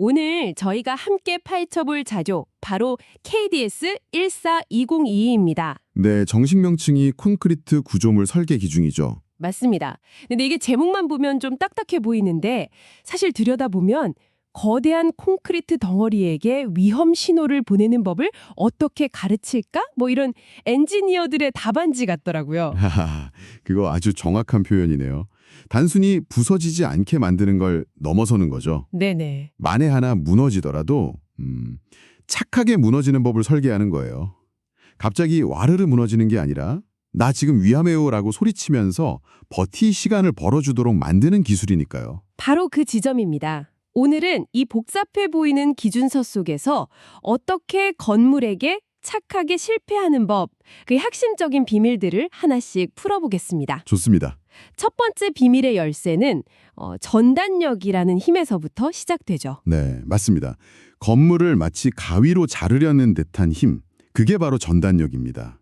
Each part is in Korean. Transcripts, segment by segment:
오늘 저희가 함께 파헤쳐볼 자료, 바로 KDS 14202입니다. 네, 정식 명칭이 콘크리트 구조물 설계 기준이죠. 맞습니다. 근데 이게 제목만 보면 좀 딱딱해 보이는데 사실 들여다보면 거대한 콘크리트 덩어리에게 위험 신호를 보내는 법을 어떻게 가르칠까? 뭐 이런 엔지니어들의 답안지 같더라고요. 하하, 그거 아주 정확한 표현이네요. 단순히 부서지지 않게 만드는 걸 넘어서는 거죠. 네네. 만에 하나 무너지더라도 착하게 무너지는 법을 설계하는 거예요. 갑자기 와르르 무너지는 게 아니라 나 지금 위험해요라고 소리치면서 버티 시간을 벌어주도록 만드는 기술이니까요. 바로 그 지점입니다. 오늘은 이 복잡해 보이는 기준서 속에서 어떻게 건물에게 착하게 실패하는 법, 그 핵심적인 비밀들을 하나씩 풀어보겠습니다. 좋습니다. 첫 번째 비밀의 열쇠는 전단력이라는 힘에서부터 시작되죠. 네, 맞습니다. 건물을 마치 가위로 자르려는 듯한 힘, 그게 바로 전단력입니다.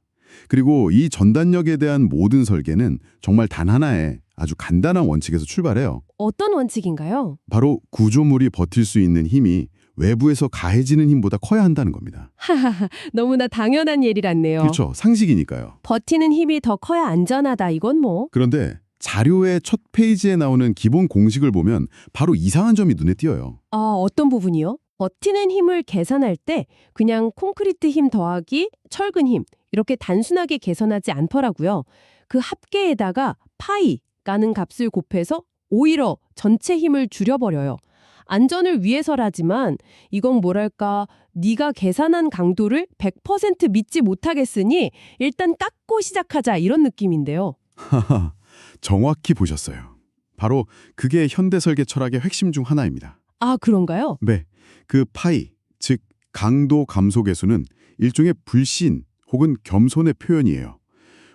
그리고 이 전단력에 대한 모든 설계는 정말 단 하나의 아주 간단한 원칙에서 출발해요. 어떤 원칙인가요? 바로 구조물이 버틸 수 있는 힘이 외부에서 가해지는 힘보다 커야 한다는 겁니다. 하하하, 너무나 당연한 예를 같네요. 그렇죠. 상식이니까요. 버티는 힘이 더 커야 안전하다, 이건 뭐. 그런데 자료의 첫 페이지에 나오는 기본 공식을 보면 바로 이상한 점이 눈에 띄어요. 어떤 부분이요? 버티는 힘을 계산할 때 그냥 콘크리트 힘 더하기 철근 힘 이렇게 단순하게 계산하지 않더라고요. 그 합계에다가 파이라는 값을 곱해서 오히려 전체 힘을 줄여버려요. 안전을 위해서라지만 이건 뭐랄까 네가 계산한 강도를 100% 믿지 못하겠으니 일단 깎고 시작하자 이런 느낌인데요. 하하, 정확히 보셨어요. 바로 그게 현대 설계 철학의 핵심 중 하나입니다. 아, 그런가요? 네, 그 파이, 즉 강도 감소 계수는 일종의 불신 혹은 겸손의 표현이에요.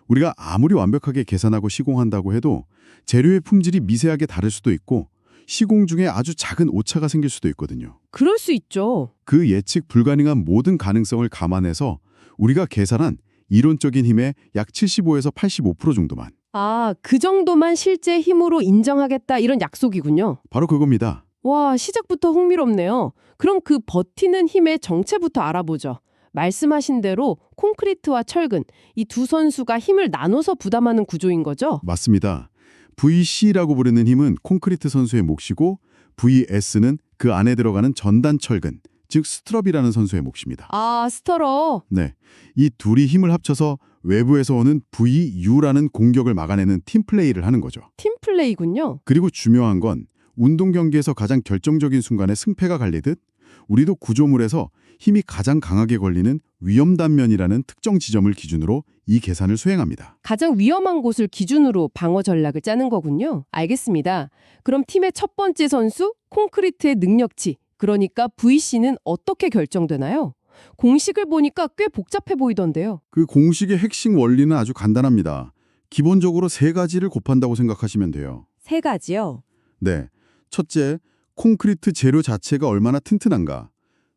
우리가 아무리 완벽하게 계산하고 시공한다고 해도 재료의 품질이 미세하게 다를 수도 있고 시공 중에 아주 작은 오차가 생길 수도 있거든요. 그럴 수 있죠. 그 예측 불가능한 모든 가능성을 감안해서 우리가 계산한 이론적인 힘의 약 75에서 85% 정도만. 아, 그 정도만 실제 힘으로 인정하겠다 이런 약속이군요. 바로 그겁니다. 와, 시작부터 흥미롭네요. 그럼 그 버티는 힘의 정체부터 알아보죠. 말씀하신 대로 콘크리트와 철근, 이 두 선수가 힘을 나눠서 부담하는 구조인 거죠? 맞습니다. VC라고 부르는 힘은 콘크리트 선수의 몫이고 VS는 그 안에 들어가는 전단 철근, 즉 스트럽이라는 선수의 몫입니다. 아, 스터러. 네, 이 둘이 힘을 합쳐서 외부에서 오는 VU라는 공격을 막아내는 팀플레이를 하는 거죠. 팀플레이군요. 그리고 중요한 건 운동 경기에서 가장 결정적인 순간에 승패가 갈리듯 우리도 구조물에서 힘이 가장 강하게 걸리는 위험 단면이라는 특정 지점을 기준으로 이 계산을 수행합니다. 가장 위험한 곳을 기준으로 방어 전략을 짜는 거군요. 알겠습니다. 그럼 팀의 첫 번째 선수, 콘크리트의 능력치, 그러니까 VC는 어떻게 결정되나요? 공식을 보니까 꽤 복잡해 보이던데요. 그 공식의 핵심 원리는 아주 간단합니다. 기본적으로 세 가지를 곱한다고 생각하시면 돼요. 세 가지요. 네, 첫째, 콘크리트 재료 자체가 얼마나 튼튼한가.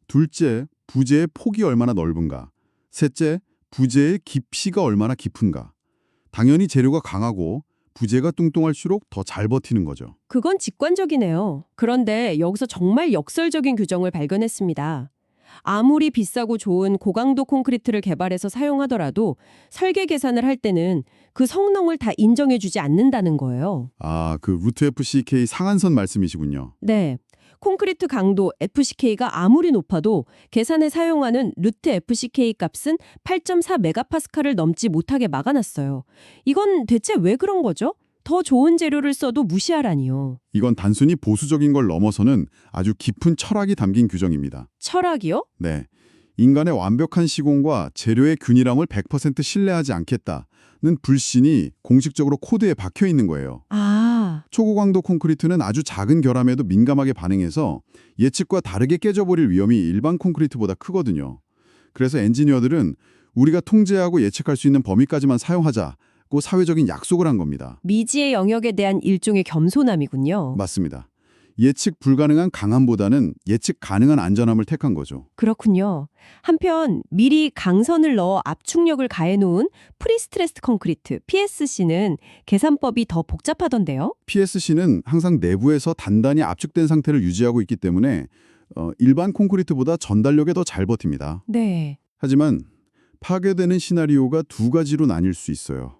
둘째, 부재의 폭이 얼마나 넓은가. 셋째, 부재의 깊이가 얼마나 깊은가. 당연히 재료가 강하고 부재가 뚱뚱할수록 더 잘 버티는 거죠. 그건 직관적이네요. 그런데 여기서 정말 역설적인 규정을 발견했습니다. 아무리 비싸고 좋은 고강도 콘크리트를 개발해서 사용하더라도 설계 계산을 할 때는 그 성능을 다 인정해주지 않는다는 거예요. 아, 그 루트 FCK 상한선 말씀이시군요. 네. 콘크리트 강도 FCK가 아무리 높아도 계산에 사용하는 루트 FCK 값은 8.4 메가파스칼을 넘지 못하게 막아놨어요. 이건 대체 왜 그런 거죠? 더 좋은 재료를 써도 무시하라니요. 이건 단순히 보수적인 걸 넘어서는 아주 깊은 철학이 담긴 규정입니다. 철학이요? 네, 인간의 완벽한 시공과 재료의 균일함을 100% 신뢰하지 않겠다는 불신이 공식적으로 코드에 박혀 있는 거예요. 아, 초고강도 콘크리트는 아주 작은 결함에도 민감하게 반응해서 예측과 다르게 깨져버릴 위험이 일반 콘크리트보다 크거든요. 그래서 엔지니어들은 우리가 통제하고 예측할 수 있는 범위까지만 사용하자고 사회적인 약속을 한 겁니다. 미지의 영역에 대한 일종의 겸손함이군요. 맞습니다. 예측 불가능한 강함보다는 예측 가능한 안전함을 택한 거죠. 그렇군요. 한편 미리 강선을 넣어 압축력을 가해놓은 프리스트레스드 콘크리트 PSC는 계산법이 더 복잡하던데요. PSC는 항상 내부에서 단단히 압축된 상태를 유지하고 있기 때문에 일반 콘크리트보다 전달력에 더 잘 버팁니다. 네. 하지만 파괴되는 시나리오가 두 가지로 나뉠 수 있어요.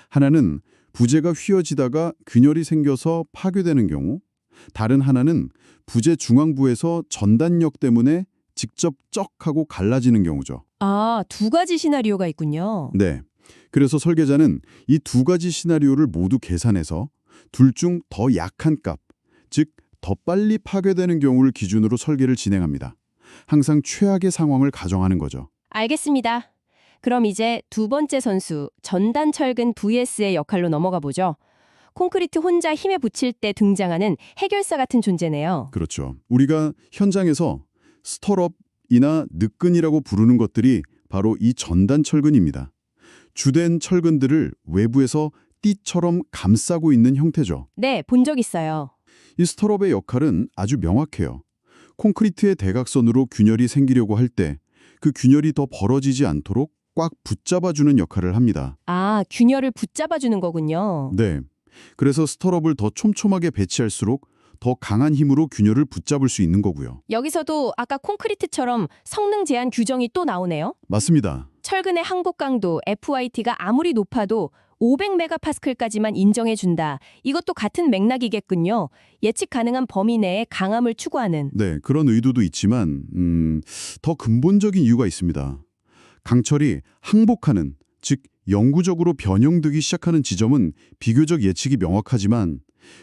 하나는 부재가 휘어지다가 균열이 생겨서 파괴되는 경우, 다른 하나는 부재 중앙부에서 전단력 때문에 직접 쩍 하고 갈라지는 경우죠. 아, 두 가지 시나리오가 있군요. 네. 그래서 설계자는 이 두 가지 시나리오를 모두 계산해서 둘 중 더 약한 값, 즉 더 빨리 파괴되는 경우를 기준으로 설계를 진행합니다. 항상 최악의 상황을 가정하는 거죠. 알겠습니다. 그럼 이제 두 번째 선수, 전단 철근 vs의 역할로 넘어가 보죠. 콘크리트 혼자 힘에 붙일 때 등장하는 해결사 같은 존재네요. 그렇죠. 우리가 현장에서 스터럽이나 느끈이라고 부르는 것들이 바로 이 전단 철근입니다. 주된 철근들을 외부에서 띠처럼 감싸고 있는 형태죠. 네, 본 적 있어요. 이 스터럽의 역할은 아주 명확해요. 콘크리트의 대각선으로 균열이 생기려고 할 때 그 균열이 더 벌어지지 않도록 꽉 붙잡아주는 역할을 합니다. 아, 균열을 붙잡아주는 거군요. 네. 그래서 스터럽을 더 촘촘하게 배치할수록 더 강한 힘으로 균열을 붙잡을 수 있는 거고요. 여기서도 아까 콘크리트처럼 성능 제한 규정이 또 나오네요. 맞습니다. 철근의 항복 강도 FYT가 아무리 높아도 500메가파스칼까지만 인정해준다. 이것도 같은 맥락이겠군요. 예측 가능한 범위 내에 강함을 추구하는. 네, 그런 의도도 있지만 더 근본적인 이유가 있습니다. 강철이 항복하는, 즉 영구적으로 변형되기 시작하는 지점은 비교적 예측이 명확하지만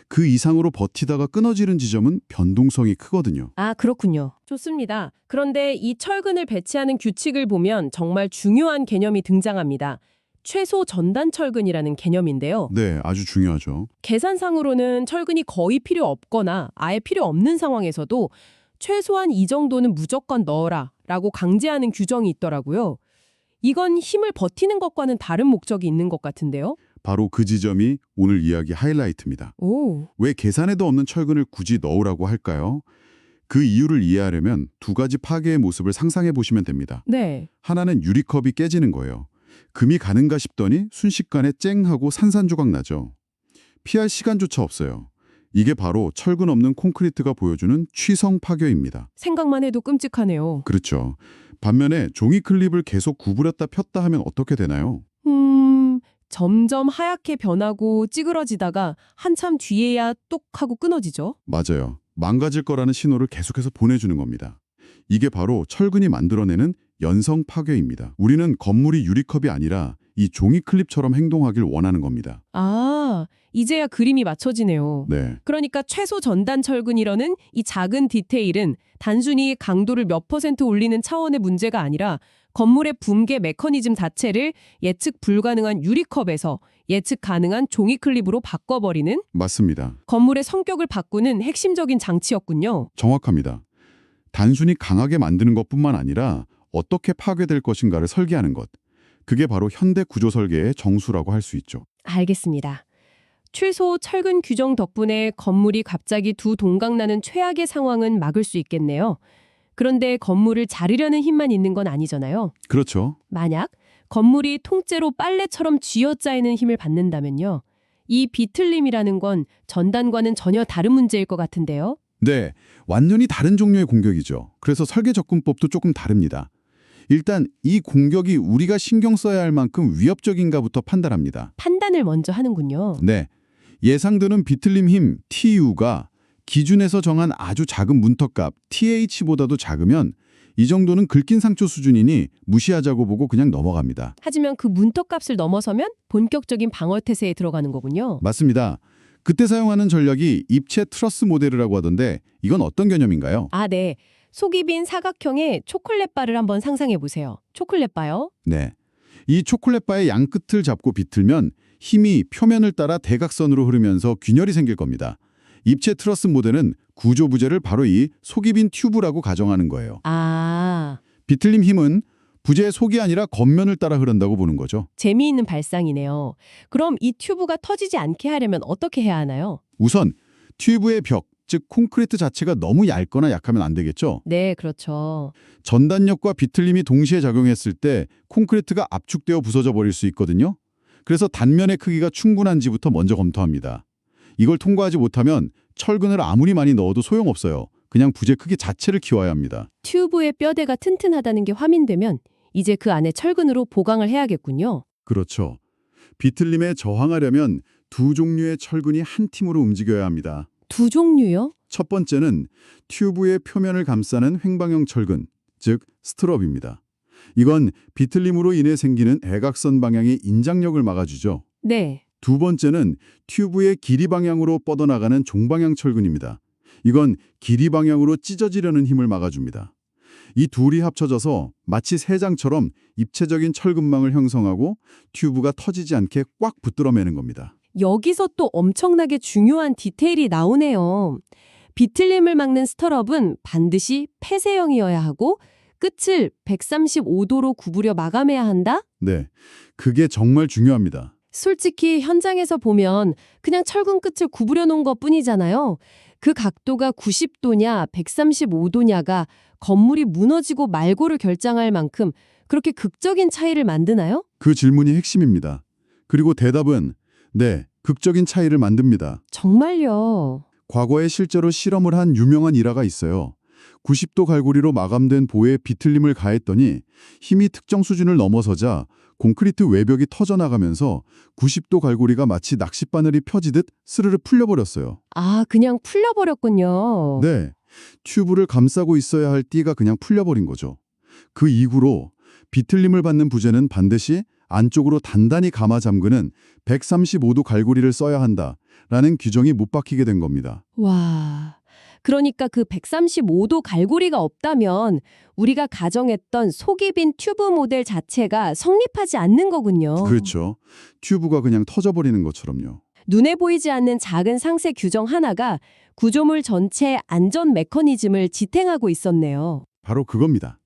그 이상으로 버티다가 끊어지는 지점은 변동성이 크거든요. 아, 그렇군요. 좋습니다. 그런데 이 철근을 배치하는 규칙을 보면 정말 중요한 개념이 등장합니다. 최소 전단 철근이라는 개념인데요. 네, 아주 중요하죠. 계산상으로는 철근이 거의 필요 없거나 아예 필요 없는 상황에서도 최소한 이 정도는 무조건 넣어라 라고 강제하는 규정이 있더라고요. 이건 힘을 버티는 것과는 다른 목적이 있는 것 같은데요. 바로 그 지점이 오늘 이야기 하이라이트입니다. 오, 왜 계산에도 없는 철근을 굳이 넣으라고 할까요? 그 이유를 이해하려면 두 가지 파괴의 모습을 상상해 보시면 됩니다. 네. 하나는 유리컵이 깨지는 거예요. 금이 가는가 싶더니 순식간에 쨍하고 산산조각 나죠. 피할 시간조차 없어요. 이게 바로 철근 없는 콘크리트가 보여주는 취성 파괴입니다. 생각만 해도 끔찍하네요. 그렇죠. 반면에 종이 클립을 계속 구부렸다 폈다 하면 어떻게 되나요? 점점 하얗게 변하고 찌그러지다가 한참 뒤에야 똑 하고 끊어지죠. 맞아요. 망가질 거라는 신호를 계속해서 보내주는 겁니다. 이게 바로 철근이 만들어내는 연성 파괴입니다. 우리는 건물이 유리컵이 아니라 이 종이 클립처럼 행동하길 원하는 겁니다. 아, 이제야 그림이 맞춰지네요. 네, 그러니까 최소 전단 철근이라는 이 작은 디테일은 단순히 강도를 몇 % 올리는 차원의 문제가 아니라 건물의 붕괴 메커니즘 자체를 예측 불가능한 유리컵에서 예측 가능한 종이 클립으로 바꿔버리는 맞습니다. 건물의 성격을 바꾸는 핵심적인 장치였군요. 정확합니다. 단순히 강하게 만드는 것뿐만 아니라 어떻게 파괴될 것인가를 설계하는 것. 그게 바로 현대 구조 설계의 정수라고 할 수 있죠. 알겠습니다. 최소 철근 규정 덕분에 건물이 갑자기 두 동강나는 최악의 상황은 막을 수 있겠네요. 그런데 건물을 자르려는 힘만 있는 건 아니잖아요. 그렇죠. 만약 건물이 통째로 빨래처럼 쥐어짜이는 힘을 받는다면요. 이 비틀림이라는 건 전단과는 전혀 다른 문제일 것 같은데요. 네, 완전히 다른 종류의 공격이죠. 그래서 설계 접근법도 조금 다릅니다. 일단 이 공격이 우리가 신경 써야 할 만큼 위협적인가부터 판단합니다. 판단을 먼저 하는군요. 네, 예상되는 비틀림 힘 TU가 기준에서 정한 아주 작은 문턱값 TH보다도 작으면 이 정도는 긁힌 상처 수준이니 무시하자고 보고 그냥 넘어갑니다. 하지만 그 문턱값을 넘어서면 본격적인 방어 태세에 들어가는 거군요. 맞습니다. 그때 사용하는 전략이 입체 트러스 모델이라고 하던데 이건 어떤 개념인가요? 아, 네. 속이 빈 사각형의 초콜릿 바를 한번 상상해 보세요. 초콜릿 바요? 네. 이 초콜릿 바의 양끝을 잡고 비틀면 힘이 표면을 따라 대각선으로 흐르면서 균열이 생길 겁니다. 입체 트러스 모델은 구조 부재를 바로 이 속이 빈 튜브라고 가정하는 거예요. 아, 비틀림 힘은 부재의 속이 아니라 겉면을 따라 흐른다고 보는 거죠. 재미있는 발상이네요. 그럼 이 튜브가 터지지 않게 하려면 어떻게 해야 하나요? 우선 튜브의 벽, 즉 콘크리트 자체가 너무 얇거나 약하면 안 되겠죠. 네, 그렇죠. 전단력과 비틀림이 동시에 작용했을 때 콘크리트가 압축되어 부서져 버릴 수 있거든요. 그래서 단면의 크기가 충분한지부터 먼저 검토합니다. 이걸 통과하지 못하면 철근을 아무리 많이 넣어도 소용없어요. 그냥 부재 크기 자체를 키워야 합니다. 튜브의 뼈대가 튼튼하다는 게 확인되면 이제 그 안에 철근으로 보강을 해야겠군요. 그렇죠. 비틀림에 저항하려면 두 종류의 철근이 한 팀으로 움직여야 합니다. 두 종류요? 첫 번째는 튜브의 표면을 감싸는 횡방형 철근, 즉 스트럽입니다. 이건 비틀림으로 인해 생기는 애각선 방향의 인장력을 막아주죠. 네. 두 번째는 튜브의 길이 방향으로 뻗어나가는 종방향 철근입니다. 이건 길이 방향으로 찢어지려는 힘을 막아줍니다. 이 둘이 합쳐져서 마치 세 장처럼 입체적인 철근망을 형성하고 튜브가 터지지 않게 꽉 붙들어 매는 겁니다. 여기서 또 엄청나게 중요한 디테일이 나오네요. 비틀림을 막는 스터럽은 반드시 폐쇄형이어야 하고 끝을 135도로 구부려 마감해야 한다? 네, 그게 정말 중요합니다. 솔직히 현장에서 보면 그냥 철근 끝을 구부려 놓은 것뿐이잖아요. 그 각도가 90도냐 135도냐가 건물이 무너지고 말고를 결정할 만큼 그렇게 극적인 차이를 만드나요? 그 질문이 핵심입니다. 그리고 대답은 네, 극적인 차이를 만듭니다. 정말요. 과거에 실제로 실험을 한 유명한 일화가 있어요. 90도 갈고리로 마감된 보에 비틀림을 가했더니 힘이 특정 수준을 넘어서자 콘크리트 외벽이 터져나가면서 90도 갈고리가 마치 낚싯바늘이 펴지듯 스르르 풀려버렸어요. 아, 그냥 풀려버렸군요. 네, 튜브를 감싸고 있어야 할 띠가 그냥 풀려버린 거죠. 그 이후로 비틀림을 받는 부재는 반드시 안쪽으로 단단히 감아 잠그는 135도 갈고리를 써야 한다라는 규정이 못 박히게 된 겁니다. 와, 그러니까 그 135도 갈고리가 없다면 우리가 가정했던 속이 빈 튜브 모델 자체가 성립하지 않는 거군요. 그렇죠. 튜브가 그냥 터져버리는 것처럼요. 눈에 보이지 않는 작은 상세 규정 하나가 구조물 전체의 안전 메커니즘을 지탱하고 있었네요. 바로 그겁니다.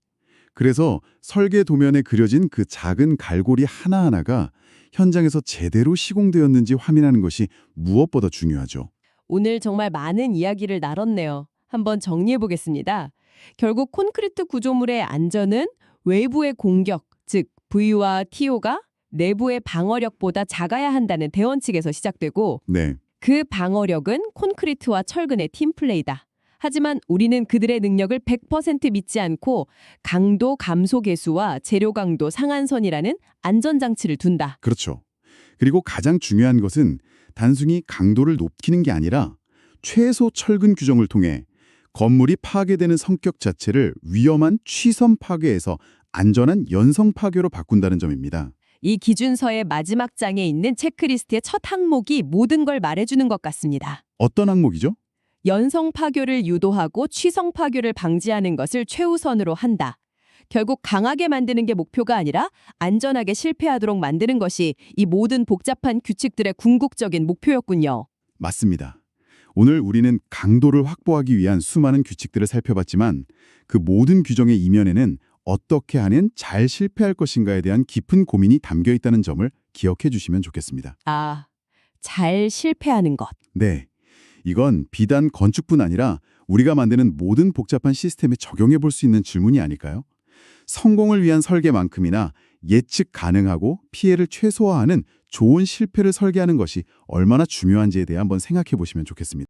그래서 설계 도면에 그려진 그 작은 갈고리 하나하나가 현장에서 제대로 시공되었는지 확인하는 것이 무엇보다 중요하죠. 오늘 정말 많은 이야기를 나눴네요. 한번 정리해 보겠습니다. 결국 콘크리트 구조물의 안전은 외부의 공격, 즉 V와 TO가 내부의 방어력보다 작아야 한다는 대원칙에서 시작되고 네, 그 방어력은 콘크리트와 철근의 팀플레이다. 하지만 우리는 그들의 능력을 100% 믿지 않고 강도 감소 계수와 재료 강도 상한선이라는 안전장치를 둔다. 그렇죠. 그리고 가장 중요한 것은 단순히 강도를 높이는 게 아니라 최소 철근 규정을 통해 건물이 파괴되는 성격 자체를 위험한 취선 파괴에서 안전한 연성 파괴로 바꾼다는 점입니다. 이 기준서의 마지막 장에 있는 체크리스트의 첫 항목이 모든 걸 말해주는 것 같습니다. 어떤 항목이죠? 연성 파괴를 유도하고 취성 파괴를 방지하는 것을 최우선으로 한다. 결국 강하게 만드는 게 목표가 아니라 안전하게 실패하도록 만드는 것이 이 모든 복잡한 규칙들의 궁극적인 목표였군요. 맞습니다. 오늘 우리는 강도를 확보하기 위한 수많은 규칙들을 살펴봤지만 그 모든 규정의 이면에는 어떻게 하면 잘 실패할 것인가에 대한 깊은 고민이 담겨 있다는 점을 기억해 주시면 좋겠습니다. 아, 잘 실패하는 것. 네, 이건 비단 건축뿐 아니라 우리가 만드는 모든 복잡한 시스템에 적용해 볼 수 있는 질문이 아닐까요? 성공을 위한 설계만큼이나 예측 가능하고 피해를 최소화하는 좋은 실패를 설계하는 것이 얼마나 중요한지에 대해 한번 생각해 보시면 좋겠습니다.